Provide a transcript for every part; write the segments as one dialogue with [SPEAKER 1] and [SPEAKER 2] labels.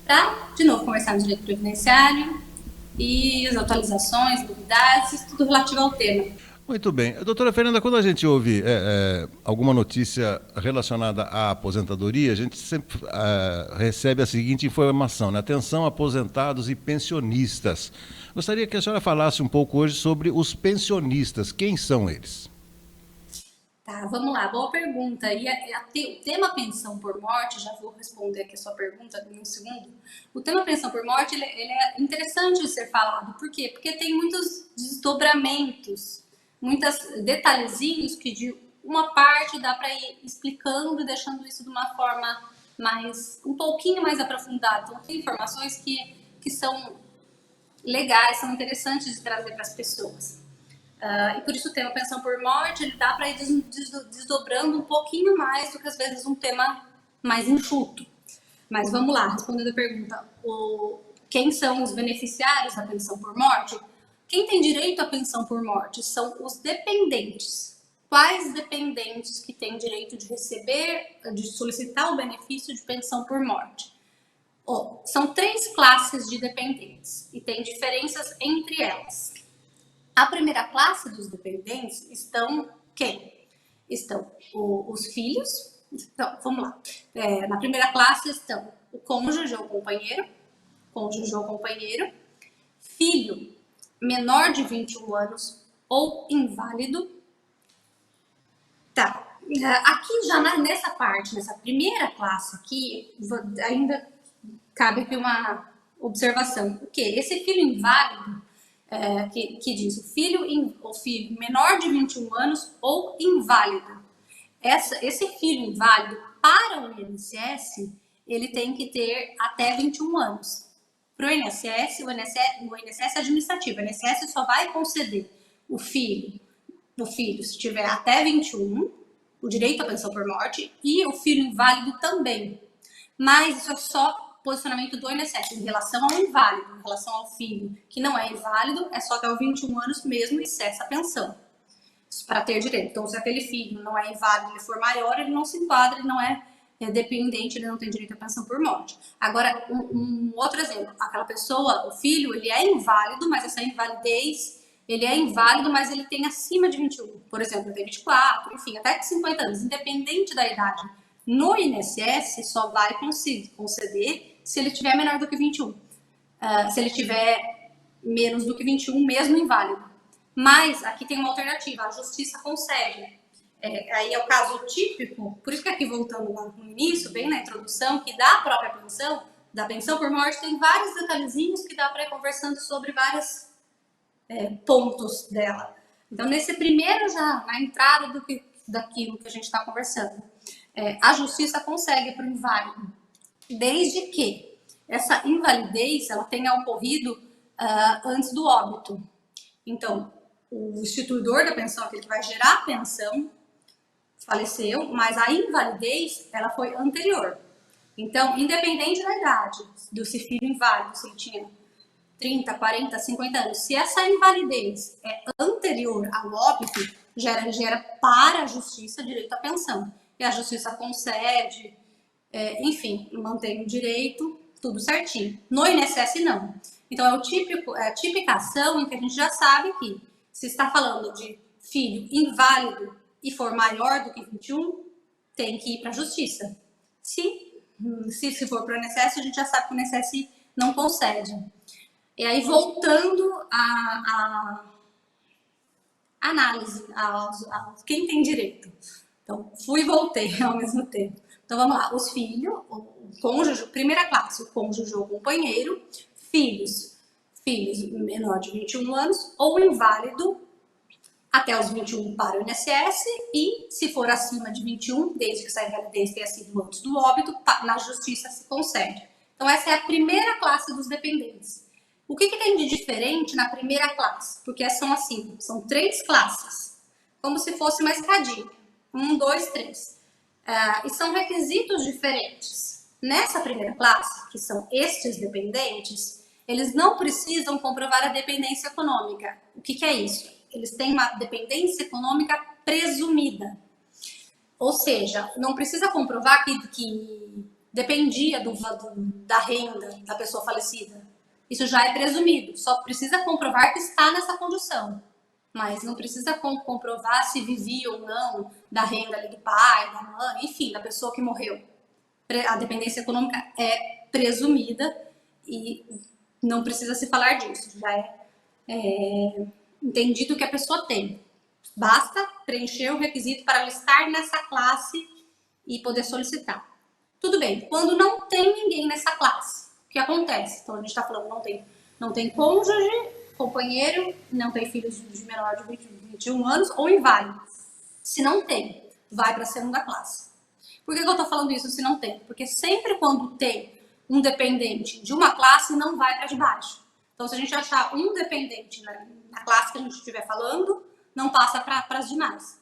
[SPEAKER 1] para, de novo, conversar no direito previdenciário e as atualizações, novidades, tudo relativo ao tema.
[SPEAKER 2] Muito bem. Doutora Fernanda, quando a gente ouve alguma notícia relacionada à aposentadoria, a gente sempre recebe a seguinte informação, né? Atenção, aposentados e pensionistas. Gostaria que a senhora falasse um pouco hoje sobre os pensionistas. Quem são eles?
[SPEAKER 1] Tá, vamos lá, boa pergunta. O tema pensão por morte, já vou responder aqui a sua pergunta em um segundo. O tema pensão por morte, ele é interessante de ser falado. Por quê? Porque tem muitos desdobramentos, muitos detalhezinhos que de uma parte dá para ir explicando e deixando isso de uma forma um pouquinho mais aprofundada. Então, tem informações que são legais, são interessantes de trazer para as pessoas. E por isso o tema pensão por morte, ele dá para ir desdobrando um pouquinho mais do que às vezes um tema mais enxuto. Mas vamos lá, respondendo a pergunta, quem são os beneficiários da pensão por morte? Quem tem direito à pensão por morte são os dependentes. Quais dependentes que têm direito de receber, de solicitar o benefício de pensão por morte? São 3 classes de dependentes e tem diferenças entre elas. A primeira classe dos dependentes estão quem? Estão os filhos. Então, vamos lá. Na primeira classe estão o cônjuge ou companheiro, filho menor de 21 anos ou inválido. Tá. Aqui já nessa parte, nessa primeira classe aqui, ainda cabe aqui uma observação. O quê? Esse filho inválido, que diz o filho menor de 21 anos ou inválido. Esse filho inválido, para o INSS, ele tem que ter até 21 anos. Para o INSS, o INSS é administrativo. O INSS só vai conceder o filho, se tiver até 21, o direito à pensão por morte, e o filho inválido também. Mas isso é só posicionamento do INSS em relação ao inválido, em relação ao filho que não é inválido, é só até os 21 anos mesmo e cessa a pensão para ter direito. Então, se aquele filho não é inválido, ele for maior, ele não se enquadra, ele não é dependente, ele não tem direito à pensão por morte. Agora, um outro exemplo, aquela pessoa, o filho, ele é inválido, mas essa invalidez, ele é inválido, mas ele tem acima de 21. Por exemplo, ele tem 24, enfim, até 50 anos, independente da idade. No INSS, só vai conceder se ele tiver menor do que 21. Se ele tiver menos do que 21, mesmo inválido. Mas aqui tem uma alternativa, a justiça concede. Aí é o caso típico, por isso que aqui voltando lá no início, bem na introdução, que da própria pensão, da pensão por morte, tem vários detalhezinhos que dá para ir conversando sobre vários pontos dela. Então, nesse primeiro já, na entrada daquilo que a gente está conversando, a justiça consegue para o inválido, desde que essa invalidez ela tenha ocorrido antes do óbito. Então, o instituidor da pensão, aquele que vai gerar a pensão, faleceu, mas a invalidez ela foi anterior. Então, independente da idade do filho inválido, se ele tinha 30, 40, 50 anos, se essa invalidez é anterior ao óbito, gera para a justiça direito à pensão. E a justiça concede, enfim, mantém o direito, tudo certinho. No INSS, não. Então, é a típica ação em que a gente já sabe que se está falando de filho inválido e for maior do que 21, tem que ir para a justiça. Se for para o INSS, a gente já sabe que o INSS não concede. E aí, voltando à análise, a quem tem direito. Então, fui e voltei ao mesmo tempo. Então, vamos lá. Os filhos, o cônjuge, primeira classe, o cônjuge ou companheiro, filhos menor de 21 anos ou inválido até os 21 para o INSS e, se for acima de 21, desde que essa invalidez tenha sido antes do óbito, na justiça se concede. Então, essa é a primeira classe dos dependentes. O que tem de diferente na primeira classe? Porque são 3 classes, como se fosse uma escadinha. 1, 2, 3. E são requisitos diferentes. Nessa primeira classe, que são estes dependentes, eles não precisam comprovar a dependência econômica. O que é isso? Eles têm uma dependência econômica presumida. Ou seja, não precisa comprovar que dependia da renda da pessoa falecida. Isso já é presumido, só precisa comprovar que está nessa condição. Mas não precisa comprovar se vivia ou não da renda ali do pai, da mãe, enfim, da pessoa que morreu. A dependência econômica é presumida e não precisa se falar disso, já é entendido que a pessoa tem. Basta preencher o requisito para estar nessa classe e poder solicitar. Tudo bem, quando não tem ninguém nessa classe, o que acontece? Então a gente está falando, não tem cônjuge, companheiro, não tem filhos de menor de 21 anos ou inválido. Se não tem, vai para a segunda classe. Por que eu estou falando isso se não tem? Porque sempre quando tem um dependente de uma classe, não vai para de baixo. Então, se a gente achar um dependente na classe que a gente estiver falando, não passa para as demais.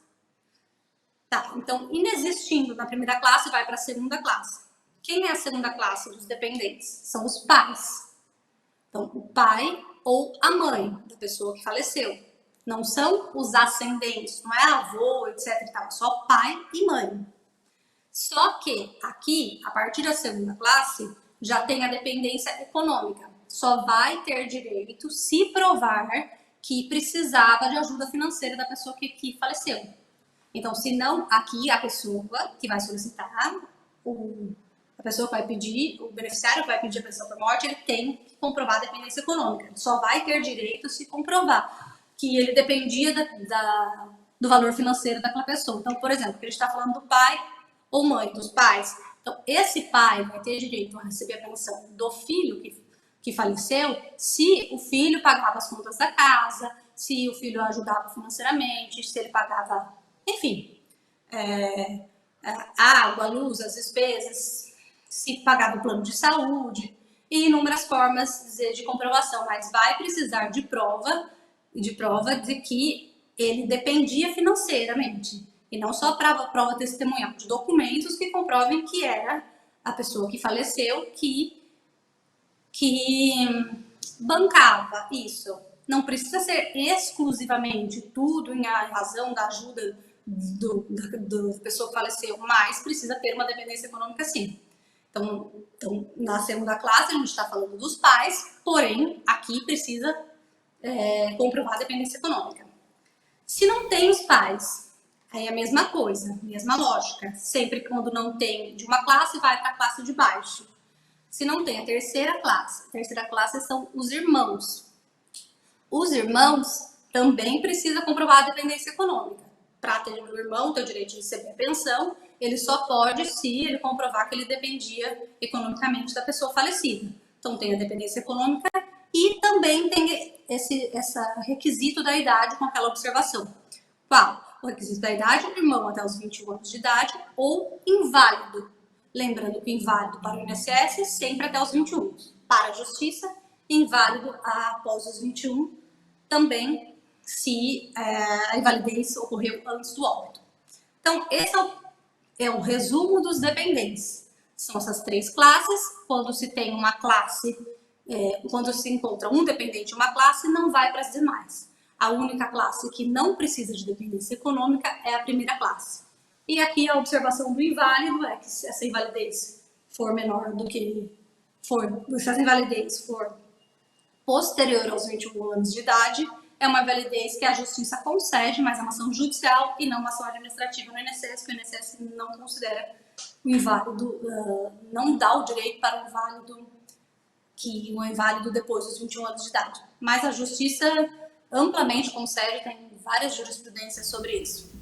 [SPEAKER 1] Tá, então, inexistindo na primeira classe, vai para a segunda classe. Quem é a segunda classe dos dependentes? São os pais. Então, o pai ou a mãe da pessoa que faleceu. Não são os ascendentes, não é avô, etc e tal, só pai e mãe. Só que aqui, a partir da segunda classe, já tem a dependência econômica. Só vai ter direito se provar que precisava de ajuda financeira da pessoa que faleceu. Então, se não, aqui a pessoa que vai solicitar, a pessoa que vai pedir, o beneficiário que vai pedir a pensão por morte, ele tem que comprovar a dependência econômica. Ele só vai ter direito se comprovar que ele dependia do valor financeiro daquela pessoa. Então, por exemplo, que a gente está falando do pai ou mãe, dos pais. Então, esse pai vai ter direito a receber a pensão do filho que faleceu se o filho pagava as contas da casa, se o filho ajudava financeiramente, se ele pagava, enfim, água, luz, as despesas, se pagava o plano de saúde e inúmeras formas de comprovação, mas vai precisar de prova de que ele dependia financeiramente. E não só prova testemunhal, de documentos que comprovem que era a pessoa que faleceu que bancava isso. Não precisa ser exclusivamente tudo em razão da ajuda da pessoa que faleceu, mas precisa ter uma dependência econômica sim. Então na segunda classe a gente está falando dos pais, porém aqui precisa comprovar a dependência econômica. Se não tem os pais, aí é a mesma coisa, mesma lógica. Sempre quando não tem de uma classe, vai para a classe de baixo. Se não tem a terceira classe são os irmãos. Os irmãos também precisam comprovar a dependência econômica. Para ter o irmão ter o direito de receber a pensão, ele só pode se ele comprovar que ele dependia economicamente da pessoa falecida. Então tem a dependência econômica e também tem esse requisito da idade com aquela observação. Qual? O requisito da idade, o irmão até os 21 anos de idade ou inválido. Lembrando que inválido para o INSS sempre até os 21. Para a Justiça, inválido após os 21, também se a invalidez ocorreu antes do óbito. Então, esse é o resumo dos dependentes. São essas três classes. Quando se tem uma classe, quando se encontra um dependente em uma classe, não vai para as demais. A única classe que não precisa de dependência econômica é a primeira classe. E aqui a observação do inválido é que se essa invalidez for menor do que se essa invalidez for posterior aos 21 anos de idade, é uma invalidez que a justiça concede, mas é uma ação judicial e não uma ação administrativa no INSS, que o INSS não considera o inválido, não dá o direito para um inválido depois dos 21 anos de idade. Mas a justiça amplamente concede, tem várias jurisprudências sobre isso.